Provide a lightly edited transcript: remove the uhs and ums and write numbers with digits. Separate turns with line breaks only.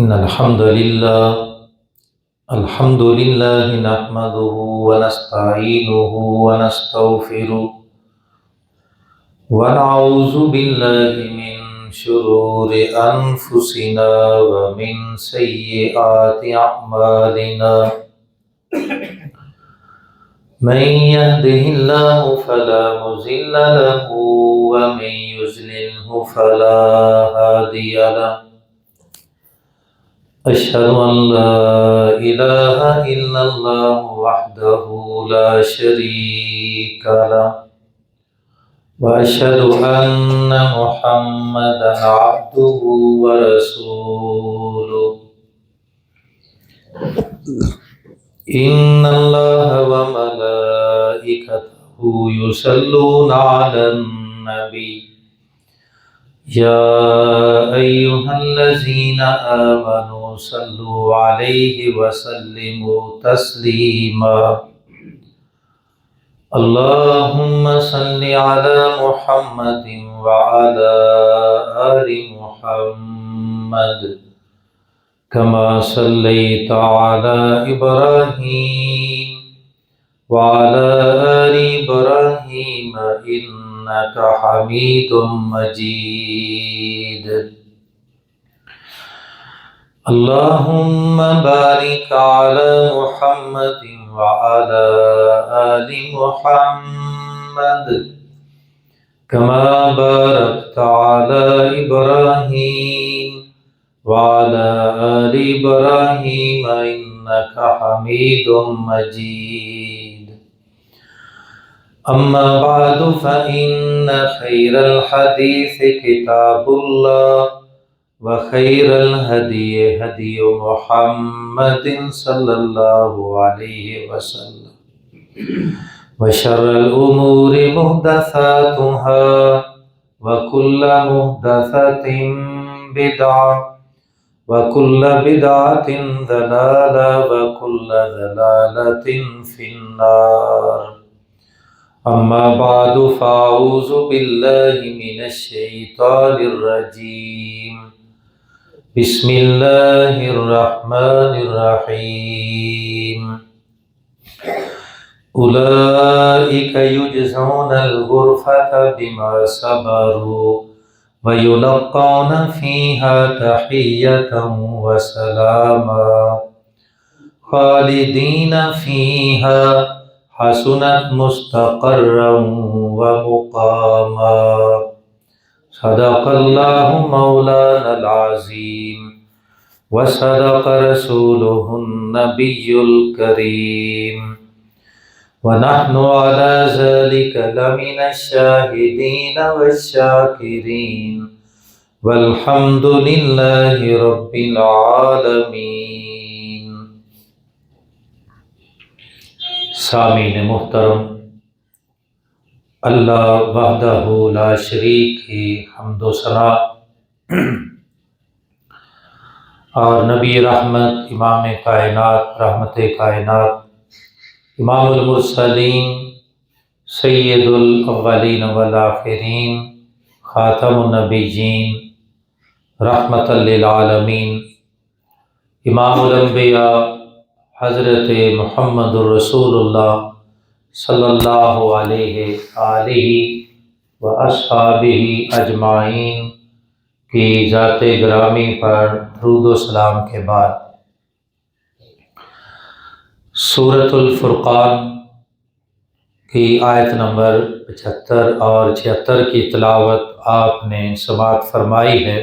इन्नल हम्दुलिल्लाह नहमदुहु व नस्तईनुहु व नस्तगफिरुह व नऊज़ु बिल्लाहि मिन शुरूरि अनफुसिना व मिन सय्यिआति अअमालिना मन यहदिहिल्लाहु फला मुज़िल्ल लहु व मन युज़लिल्हु फला हादिय लहु। अशहदु अन ला इलाहा इल्लल्लाह वहदहु ला शरीक लहु व अशहदु अन्न मुहम्मदन अब्दुहु व रसूलुहु। इन्नल्लाह व मलाइकतहु युसल्लूना अलन नबी या अय्युहल्लज़ीना आमनू सल्लु अलैहि व सल्लिमू तस्लीमा। अल्लाहुम्मा सल्लि अला मुहम्मदिन व अला आलि मुहम्मद कमा सल्लैता अला इब्राहीम व अला आलि इब्राहीम इन्नका हमीदुम मजीद। अल्लाहुम्मा बारिक अला मुहम्मदिन व अला आलि मुहम्मद कमा बारकता अला इब्राहीम व अला आलि इब्राहीम इन्नका हमीदुम मजीद। अम्मा बादु फ़इन्न खैरल हदीस किताबुल्लाह व खैरल हदी हदी मुहम्मदिन सल्लल्लाहु अलैहि वसल्लम व शर्रल उमूरि मुहदसातुहा व कुल्लु मुहदसतिन बिदअह व कुल्लु बिदअतिन ज़लालह व कुल्लु ज़लालतिन फिन्नार। अम्मा बादु फ़अऊज़ु बिल्लाहि मिनश शैतानिर रजीम। बिस्मिल्लाहिर रहमानिर रहीम। उलाइका युजज़ौनल गुरफ़ता बिमा सबरू व युलक़्क़ौना फ़ीहा तहिय्यतन व सलामा ख़ालिदीना फ़ीहा हसुनत मुस्तक़र्रन व मुक़ामा। सदक़ल्लाहु मौलानल अज़ीम व सदक़ रसूलुहुन नबियुल करीम व नहनु अला ज़ालिका लमिनश शाहिदीन वश्शाकिरीन वल्हम्दुलिल्लाहि रब्बिल आलमीन। सामीन मुहतरम, अल्लाह वहदहु ला शरीक की हम्दो सना और नबी रहमत इमाम कायनात रहमत कायनात इमामुल मुरसलीन सय्यदुल अव्वलीन वल आखिरीन खातमुन नबिय्यीन रहमतल लिल आलमीन इमामुल अंबिया हज़रत मुहम्मदुर रसूलुल्लाह सल्लल्लाहु अलैहि आलिहि व अस्हाबिहि अजमाइन की ज़ाते ग्रामी पर दरूद व सलाम के बाद सूरतुल फुरक़ान की आयत नंबर 75 और 76 की तिलावत आपने समाअत फरमाई है।